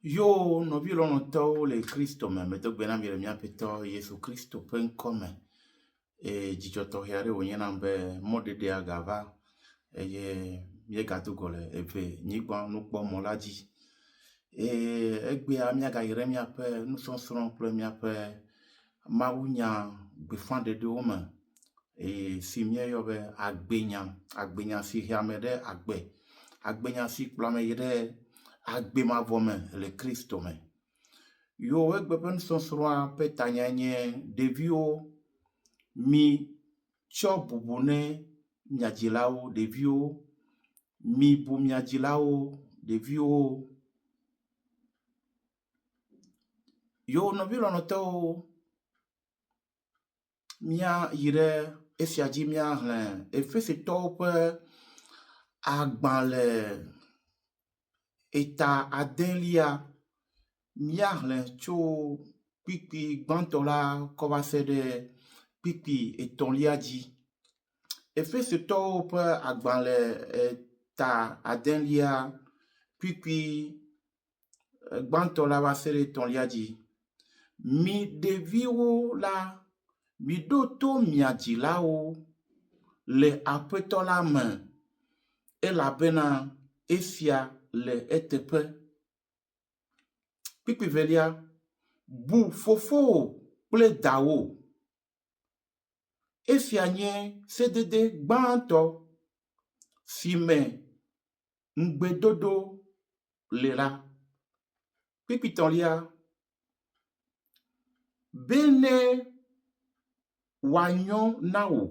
Yo, novi lonotɔwo le Kristo me, medo gbe na mi le miaƒetɔ Yesu Kristo ƒe ŋkɔ me. Dzidzɔ tɔxɛ aɖe wònye nam be mɔɖeɖea gava eye míegado gɔ le eve nyigba nukpɔmɔ la dzi. Egbea míagayi ɖe míaƒe nusɔsrɔ̃ kple míaƒe mawunya gbeƒãɖeɖewo me si míeyɔ be agbenya, agbenya si hea ame ɖe agbe, agbenya si kplɔ ame yi ɖe agbe mavɔ me le Kristo me. Yo, egbe ƒe nusɔsrɔ̃a ƒe tanya nye ɖeviwo, mi tsɔ bubu ne mia dzilawo, ɖeviwo, mi bu mia dzilawo, ɖeviwo. Yo, nɔvi lɔlɔ̃tɔwo, mía yi ɖe esia dzi míahlẽ Efesitɔwo ƒe agbalẽ eta 8lia, míahlẽ tso kpikpi gbãtɔ la kɔ va se ɖe kpikpi 3lia dzi. Efesitɔwo ƒe agbalẽ eta 8lia, kpikpi gbãtɔ la va se ɖe 3lia dzi. Mi ɖeviwo la, mi ɖo to mia dzilawo le aƒetɔ la me, elabena esia le eteƒe. Kpikpi 2lia, bu fofowò kple dawò. Esia nye sedede gbãtɔ si me ŋugbedodo le la. Kpikpi 3lia, bene wòanyɔ na wò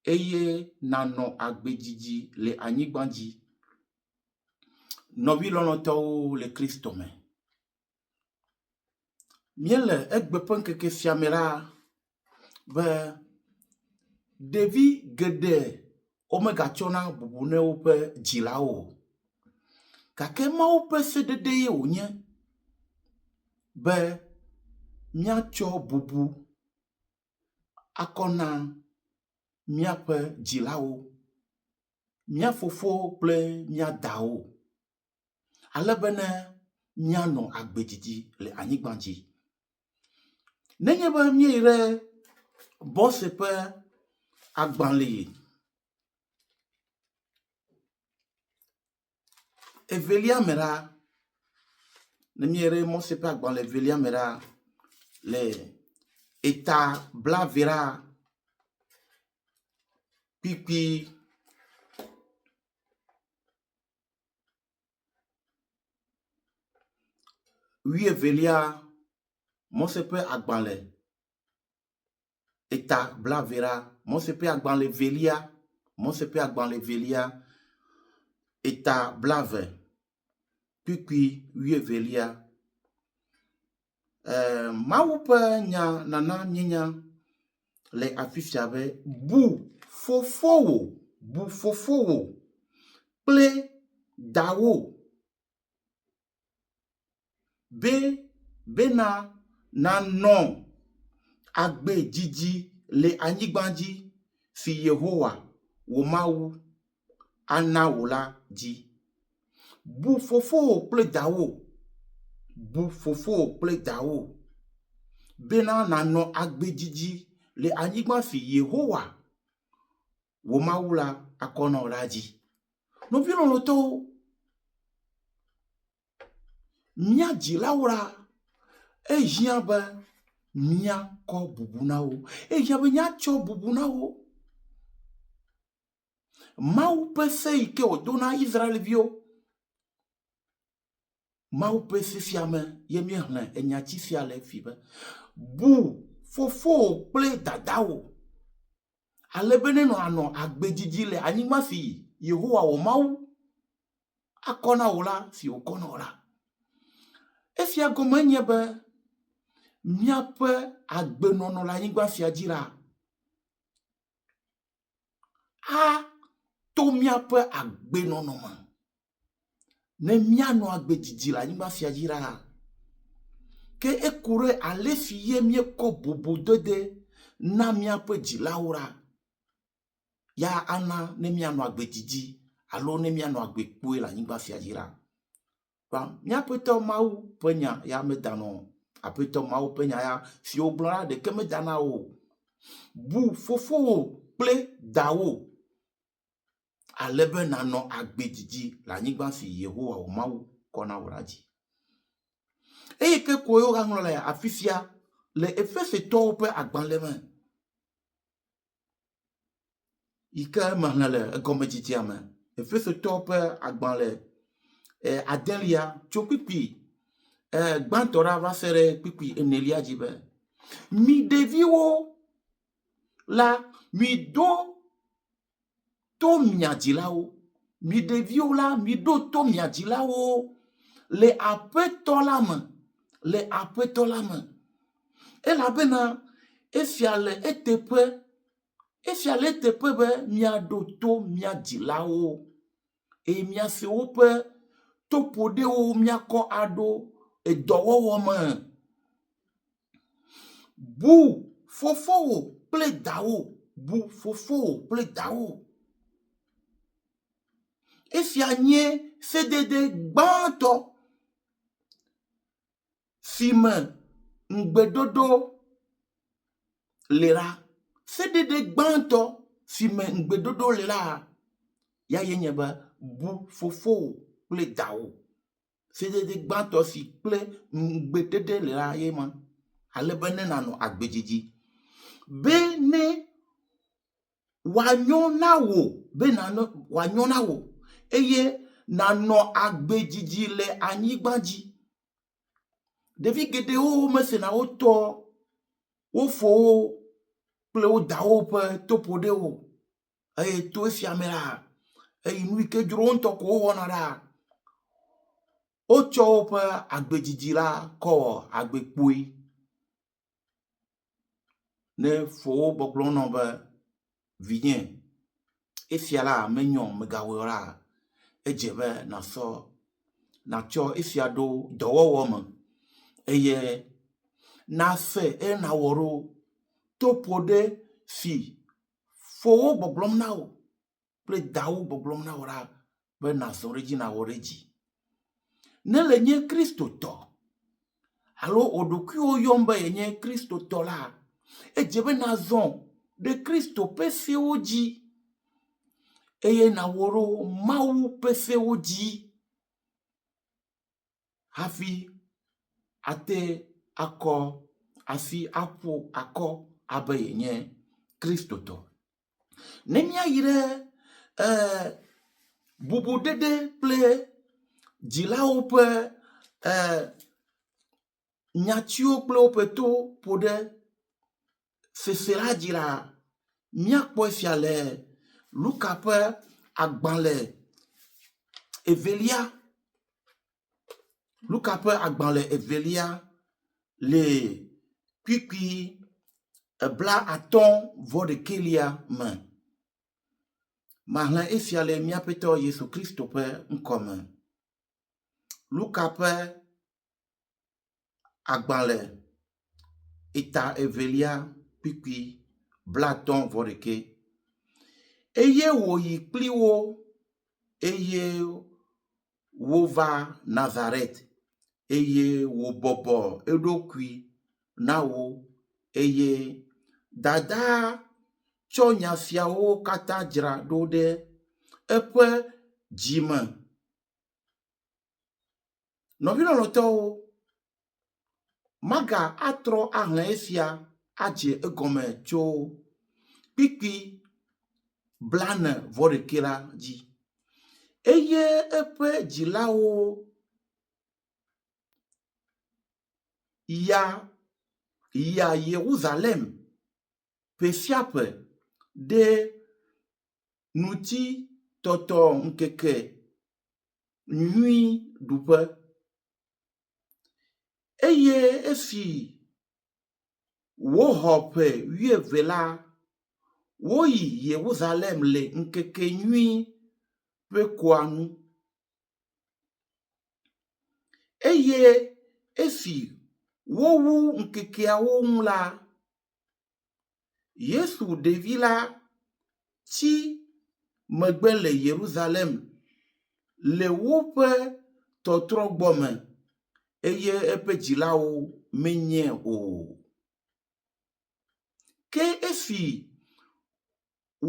eye nànɔ agbedzidzi le anyigba dzi. Nɔvi lɔlɔ̃tɔwo le Kristo me. Míele egbe ƒe ŋkeke sia me la be ɖevi geɖe womegatsɔna bubu ne woƒe dzilawo, gake Mawu ƒe sedede ye wònye be míatsɔ bubu akɔ na míaƒe dzilawo, mía fofowo kple mía dawo, ale bene míanɔ agbedzidzi le anyigba dzi. Nenye be míeyi ɖe Bɔse ƒe agbalẽ 2lia me la, ne míeyi ɖe Mose ƒe agbalẽ 2lia me la, le eta 20 la, kpikpi 8lia, Mose ƒe agbalẽ eta 20 la, Mose ƒe agbalẽ 2lia, Mose ƒe agbalẽ 2lia, eta 20, kpikpi 8lia. Mawu ƒe nya nana míenya le afi sia be bu fofowò kple dawò bena nanɔ agbe dzidzi le anyigba dzi si Yehowa wò Mawu ana wò la dzi. Bu fofowò kple dawò, bu fofowò kple dawò bena nanɔ agbe dzidzi le anyigba si Yehowa wò Mawu la akɔ na wò la dzi. Nɔvi lɔlɔ̃tɔwo, mía dzilawo la, ehiã be míakɔ bubu na wo, ehiã be míatsɔ bubu na wo. Mawu ƒe se yi ke wòdo na Israelviwo, Mawu ƒe se sia me ye míehlẽ enyatsi sia le efi be bu fofowò kple dadawò, ale be nenɔ agbedzidzi le anyigba si Yehowa wò Mawu akɔ na wò la, si wòkɔ na wò la. Esia gɔme nye be míaƒe agbenɔnɔ le anyigba sia dzi la, ato míaƒe agbenɔnɔ me. Ne míanɔ agbedzidzi le anyigba sia dzi la, ke eku ɖe ale si ye míekɔ bubudede na míaƒe dzilawo la, ya ana ne míanɔ agbedzidzi alo ne míanɔ agbe kpoe le anyigba sia dzi la. Miaƒetɔ Mawu ƒe nya ya medana o. Aƒetɔ Mawu ƒe nya ya si wogblɔna ɖeke medana o. Bu fofowò kple dawò ale be nanɔ agbedidi le anyigba si Yehowa wò Mawu kɔna wò ɖa dzi. Eye ke ko yewo gaŋlɔ le afi sia le Efesetɔwo ƒe agbalẽ me yi ke mehlẽ le egɔmedzidzia me. Efesetɔwo ƒe agbalẽ adelia tso kpikpi gbãtɔ ɖa va se ɖe kpikpi enelia dzi be mi ɖeviwo la miɖo to mia dzilawo. Mi ɖeviwo la miɖo to mia dzilawo le Aƒetɔ la me. Le Aƒetɔ la me. Elabena esia le eteƒe be miaɖo to mia dzilawo eye miase woƒe toƒoɖewo miakɔ aɖo edɔwɔwɔ me. Bu fofowò kple dawò. Bu fofowò kple dawò. Esia nye sedede gbãtɔ si me ŋugbedodo le ɖa. Sedede gbãtɔ si me ŋugbedodo le ɖa ya ye nye be bu fofowò kple dawò. Sedede gbãtɔ si kple ŋugbedede le ɖa ye ma. Ale be ne nanɔ agbedzidzi. Be ne wòanyo na wò. Be wòanyo na wò. Eye nanɔ agbedzidzi le anyigba dzi. Ɖevi geɖewo mesena wotɔ wofowo kple wo dawo ƒe toƒoɖewo. Eye to esia me la, eyi nu yi ke dzro wo ŋutɔ ko wowɔna ɖa. Wotsɔ woƒe agbedzidzi la kɔ wɔ agbekpoe. Ne fowo gbɔgblɔ nɔ be vinye esia la menyo megawɔ la, edze be natsɔ esia ɖo dɔwɔwɔ me eye nase nawɔ ɖo toƒoɖe si fowo gbɔgblɔm na wò kple dawo gbɔgblɔm na wò ɖa be nazɔ ɖe dzi nawɔ ɖe dzi. Ne le nye kristotɔ alo oɖokuiwo yɔm be yenye kristotɔ la, edze be nazɔ ɖe Kristo ƒe sewo dzi eye nawɔ ɖo Mawu ƒe sewo dzi hafi ate akɔ asi aƒo akɔ abe yenye kristotɔ. Ne miayi ɖe bubuɖeɖe kple dzilawo ƒe nyatsiwo kple woƒe to ƒo ɖe sese la dzi la, miakpɔ sia le Luka ƒe agbalẽ evelia. Luka ƒe agbalẽ evelia le kpikpi 51 me. Mahlẽ esia le miaƒetɔ Yesu Kristo ƒe ŋkɔme. Luka ƒe agbalẽ eta evelia kpikpi 51. Eye wòyi kpli wo eye wova Nazaret eye wòbɔbɔ eɖokui na wo eye dadaa tsɔ nya siawo katã dzra ɖo ɖe eƒe dzime. Nɔvi lɔlɔ̃tɔwo, maga atrɔ ahlẽ esia adze egɔme tso kpikpi 41 la dzi. Eye eƒe dzilawo yia Yerusalem ƒe sia ƒe ɖe Ŋutitɔtɔ ŋkeke nyui ɖuƒe. Eye esi woxɔ ƒe 12 la, woyi Yerusalem le ŋkeke nyui ƒe koa nu. Eye esi wowu ŋkekeawo ŋu la, Yesu ɖevi la tsi megbe le Yerusalem le woƒe tɔtrɔ gbɔme eye eƒe dzilawo menye o. Ke esi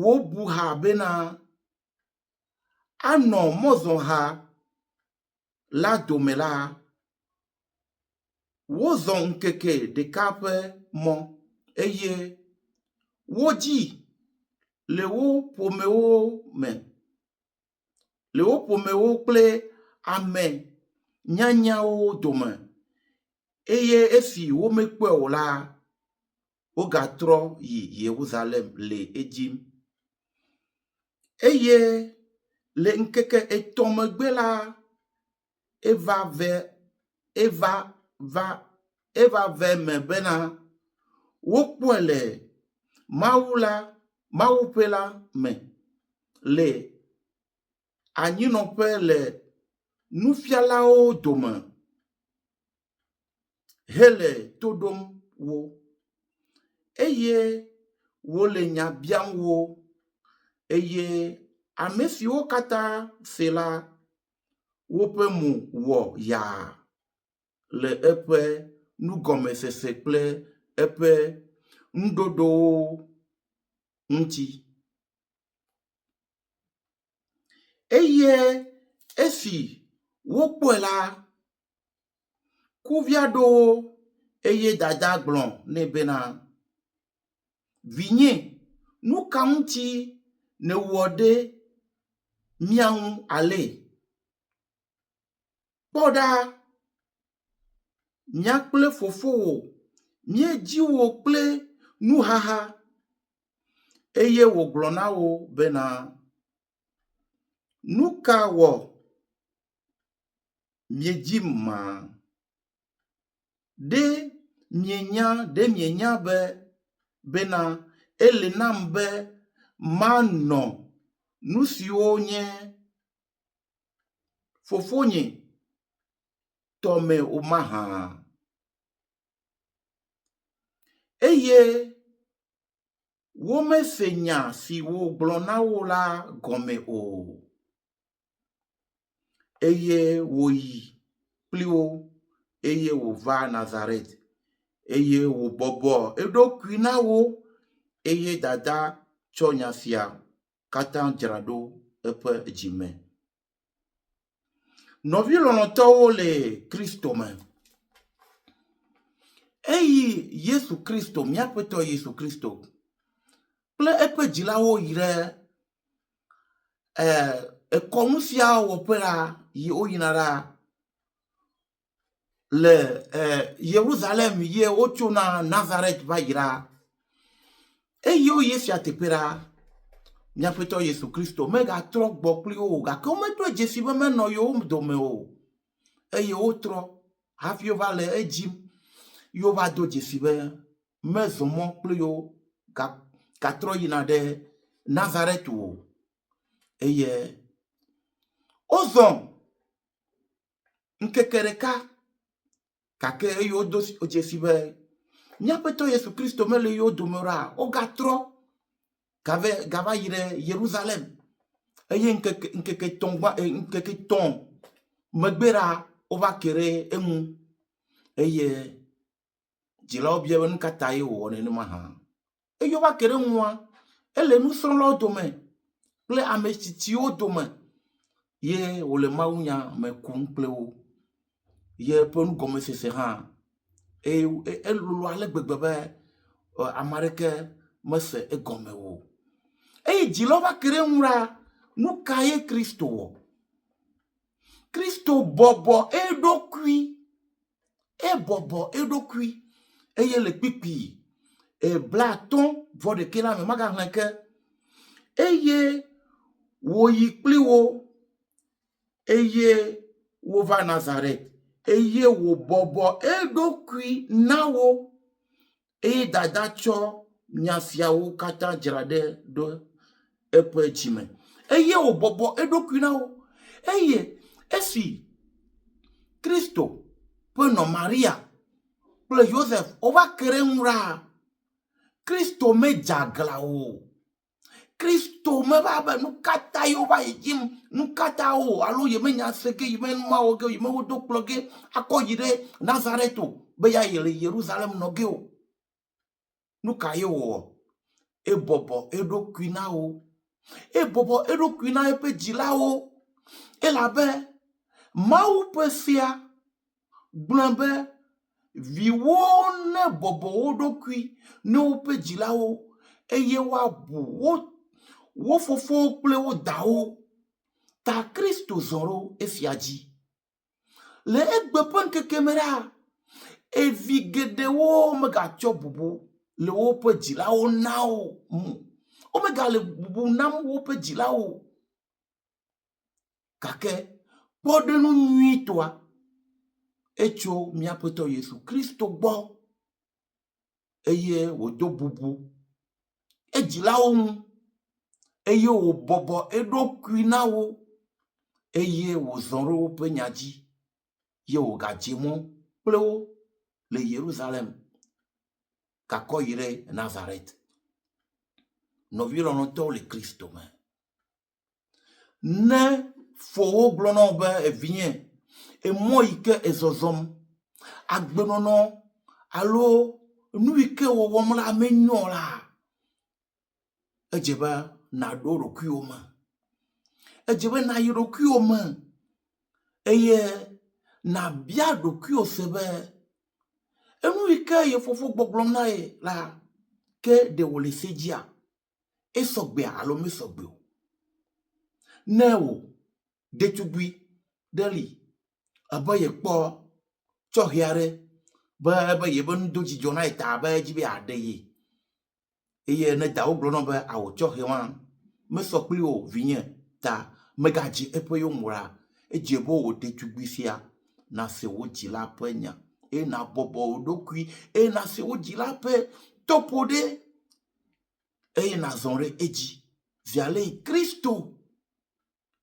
wobu ha bena anɔ mɔzɔha la dome la, wozɔ ŋkeke ɖeka ƒe mɔ eye wodzi le wo ƒomewo me, le wo ƒomewo kple ame nyanyawo dome eye esi womekpɔe o la, wogatrɔ yi Yerusalem le edzim. Eye le ŋkeke etɔ̃ megbe la, eva ve me bena wokpɔe le Mawu ƒe la me le anyinɔƒe le nufialawo dome hele to ɖom wo eye wole nya biam wo eye ame siwo katã se la, woƒe mo wɔ yaa le eƒe nugɔmesese kple eƒe nuɖoɖowo ŋuti. Eye esi wokpɔe la, kuvia ɖo eye dada gblɔ nɛ bena, vinye, nu ka ŋuti nèwɔ ɖe mía ŋu ale? Kpɔ ɖa, mía kple fofowò míedzi wò kple nuhaha. Eye wògblɔ na wo bena, nu ka wɔ miedzim ma? Ɖe mienya bena ele nam be manɔ nu siwo nye fofonye tɔme o mahã? Eye womese nya si wògblɔ na wo la gɔme o. Eye wòyi kpli wo eye wòva Nazaret eye wòbɔbɔ eɖokui na wo eye dada tsɔ nya sia katã dzra ɖo eƒe dzime. Nɔvi lɔlɔ̃tɔwo le Kristo me. Eyi Yesu Kristo, míaƒe tɔ Yesu Kristo kple eƒe dzilawo yi ɖe ekɔnu sia wɔƒe la, woyina ɖa le Yerusalem ye wotso na Nazaret va yi ɖa. Eye woyi sia teƒe ɖa, míaƒe tɔ Yesu Kristo megatrɔ gbɔ kpli wo gake wometrɔ dze si be menɔ yewo dome o. Eye wotrɔ hafi wova le edzim, yova do dzesi be mezɔ mɔ kpli wo gatrɔ yina ɖe Nazaret o. Eye wozɔ ŋkeke ɖeka gake eye wodo dzesi be míaƒe tɔ Yesu Kristo mele yewo dome o ɖa, wogatrɔ gava yi ɖe Yerusalem. Eye ŋkeke tɔ̃ megbe ɖa wova ke ɖe eŋu. Eye dzilawo bia be nu ka ta ye wòwɔ nenema hã. Eye wova ke ɖe eŋua, ele nusrɔ̃lawo dome kple ame tsitsiwo dome ye wòle mawunya me kum kple wo. Ye ƒe nugɔmesese hã elolo ale gbegbe be ame aɖeke mese egɔme o. Eye dzilawo va ke ɖe eŋu ɖa, nu ka ye Kristo wɔ? Kristo bɔbɔ eɖokui eye le kpikpi bla-50 la me magahlẽ ke. Eye wòyi kpli wo eye wova Nazaret eye wòbɔbɔ eɖokui na wo eye dada tsɔ nya siawo katã dzra ɖo eƒe dzime. Eye wòbɔbɔ eɖokui na wo. Eye esi Kristo ƒe nɔ Maria kple Joseph wova ke ɖe eŋu ɖa, Kristo medze agla o. Kristo me va be nu kata yo va yim nu kata o alo ye me nya seke ye me ma o ge ye me wo do ploge akoyire Nazareto be ya yele Jerusalem no ge o nu ka yo o e bobo e do kwina o e bobo e do kwina e pe jila o e la be ma ou pe sia blanbe viwo ne bobo o do kwi ne o pe jila o e ye wa bu wo fofo ple wo da o ta Kristo zoro e fiaji le egbe pen ke kemera e vigede wo mega cho bubu le wo pe jila o na o o mega le bubu nam wo pe jila o kake podenu nui toa echo miapoto Yesu Kristo gbo eye wo do bubu e jila o eye wo bobo edo kwina wo eye wo zonro wo pe nyaji ye wo gajimo pleo le Jerusalem kako yire Nazareth no virono to le Kristo me ne fo glono be evien e mo ike ezozom agbenono alo nu ike wo womla menyo la ejeba na do rokuoma ejebe na yirokuoma eye na bia dokuo sebe enu ike ye fofo gbogbom na e la ke de wole sejia e sogbe alo me sogbe o ne o detugui deli abaye po chohiare ba ye bon doji jona ita ba jibe adeye eye ne da oglo no ba awo chohiwan me sokpli o vinye ta megaji epo yo mura ejebo o detugui sia na se wo jila penya e na bobo odokui e na se wo jila pe topode e na zonre eji viale Kristo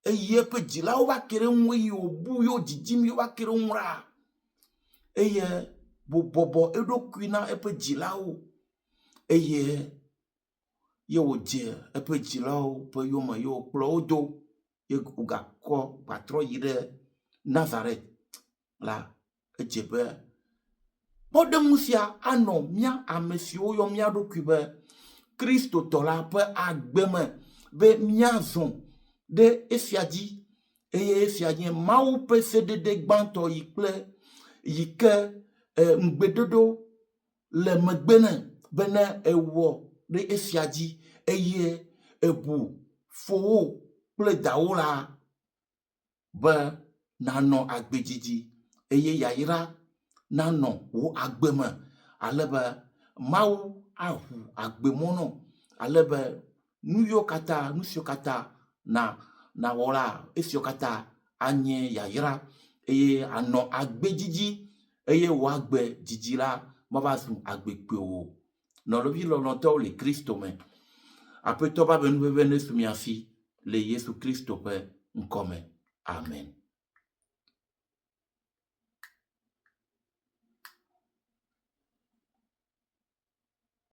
e ye pe jila o wa kere nwe yo bu yo jijim yo wa kere nwra e ye bobo edokui na e pe jila o e ye wo je e pe jila o pe yo ma yo kplo odo ye uga ko patro yire Nazareth la ejebe podemusia ano mia amesio yo mia dokui be Kristo tola pe agbeme be mia zon de efiadi eye efiadi ma ou pe cdd gbanto yikple yike ngbedodo le megbene bene ewo de efiadi eye ebu fo ple daola be nano agbejiji eye yaira nano wo agbeme alebe mau ahu agbemono alebe nusio kata na wora esio kata anye yaira eye ano agbejiji eye wo agbe jijila mabasu agbekpe o no lobi lolonto le Kristo me apeto ba benu bebe ne sumiafi le Yesu Kristo pe nkome amen.